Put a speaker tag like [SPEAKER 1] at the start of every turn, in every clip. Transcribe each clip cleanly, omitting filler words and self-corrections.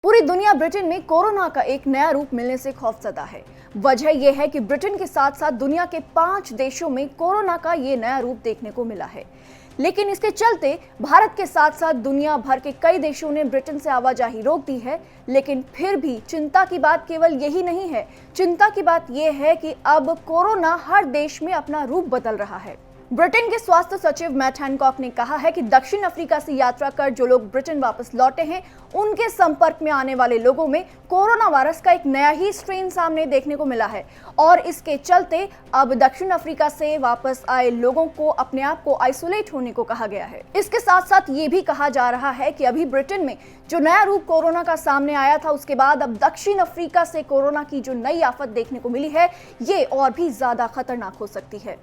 [SPEAKER 1] पूरी दुनिया ब्रिटेन में कोरोना का एक नया रूप मिलने से खौफजदा है। वजह यह है कि ब्रिटेन के साथ साथ दुनिया के 5 देशों में कोरोना का ये नया रूप देखने को मिला है। लेकिन इसके चलते भारत के साथ साथ दुनिया भर के कई देशों ने ब्रिटेन से आवाजाही रोक दी है। लेकिन फिर भी चिंता की बात केवल यही नहीं है। चिंता की बात यह है कि अब कोरोना हर देश में अपना रूप बदल रहा है। ब्रिटेन के स्वास्थ्य सचिव मैट हैनकॉक ने कहा है कि दक्षिण अफ्रीका से यात्रा कर जो लोग ब्रिटेन वापस लौटे हैं, उनके संपर्क में आने वाले लोगों में कोरोना वायरस का एक नया ही स्ट्रेन सामने देखने को मिला है और इसके चलते अब दक्षिण अफ्रीका से वापस आए लोगों को अपने आप को आइसोलेट होने को कहा गया है। इसके साथ साथ ये भी कहा जा रहा है कि अभी ब्रिटेन में जो नया रूप कोरोना का सामने आया था, उसके बाद अब दक्षिण अफ्रीका से कोरोना की जो नई आफत देखने को मिली है, ये और भी ज्यादा खतरनाक हो सकती है।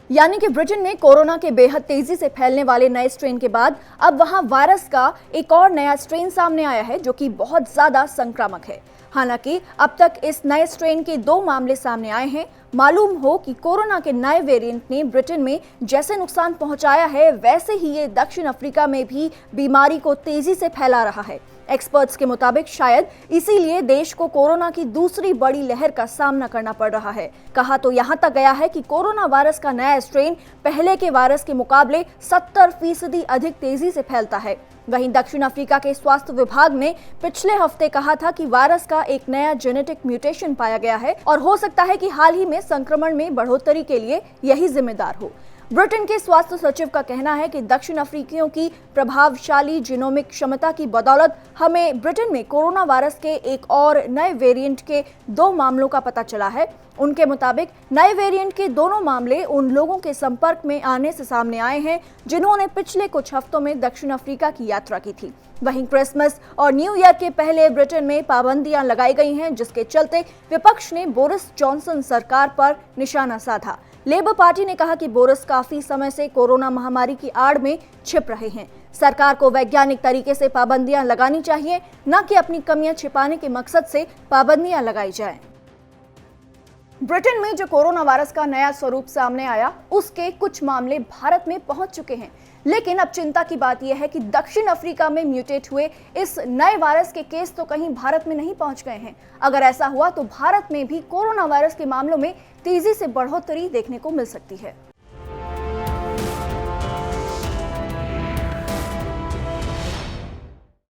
[SPEAKER 1] यानी कि ब्रिटेन में कोरोना के बेहद तेजी से फैलने वाले नए स्ट्रेन के बाद अब वहां वायरस का एक और नया स्ट्रेन सामने आया है जो कि बहुत ज्यादा संक्रामक है। हालांकि अब तक इस नए स्ट्रेन के 2 मामले सामने आए हैं। मालूम हो कि कोरोना के नए वेरिएंट ने ब्रिटेन में जैसे नुकसान पहुंचाया है, वैसे ही ये दक्षिण अफ्रीका में भी बीमारी को तेजी से फैला रहा है। एक्सपर्ट्स के मुताबिक शायद इसीलिए देश को कोरोना की दूसरी बड़ी लहर का सामना करना पड़ रहा है। कहा तो यहां तक गया है कि कोरोना वायरस का नया स्ट्रेन पहले के वायरस के मुकाबले 70% अधिक तेजी से फैलता है। वहीं दक्षिण अफ्रीका के स्वास्थ्य विभाग ने पिछले हफ्ते कहा था कि वायरस का एक नया जेनेटिक म्यूटेशन पाया गया है और हो सकता है कि हाल ही में संक्रमण में बढ़ोतरी के लिए यही जिम्मेदार हो। ब्रिटेन के स्वास्थ्य सचिव का कहना है कि दक्षिण अफ्रीकियों की प्रभावशाली जीनोमिक क्षमता की बदौलत हमें ब्रिटेन में कोरोना वायरस के एक और नए वेरिएंट के 2 मामलों का पता चला है। उनके मुताबिक नए वेरिएंट के दोनों मामले उन लोगों के संपर्क में आने से सामने आए हैं जिन्होंने पिछले कुछ हफ्तों में दक्षिण अफ्रीका की यात्रा की थी। वहीं क्रिसमस और न्यू ईयर के पहले ब्रिटेन में पाबंदियां लगाई गई हैं, जिसके चलते विपक्ष ने बोरिस जॉनसन सरकार पर निशाना साधा। लेबर पार्टी ने कहा कि बोरिस काफी समय से कोरोना महामारी की आड़ में छिप रहे हैं। सरकार को वैज्ञानिक तरीके से पाबंदियां लगानी चाहिए, न कि अपनी कमियां छिपाने के मकसद से पाबंदियां लगाई जाएं। ब्रिटेन में जो कोरोना वायरस का नया स्वरूप सामने आया, उसके कुछ मामले भारत में पहुंच चुके हैं। लेकिन अब चिंता की बात यह है कि दक्षिण अफ्रीका में म्यूटेट हुए इस नए वायरस के केस तो कहीं भारत में नहीं पहुंच गए हैं। अगर ऐसा हुआ तो भारत में भी कोरोना वायरस के मामलों में तेजी से बढ़ोतरी देखने को मिल सकती है।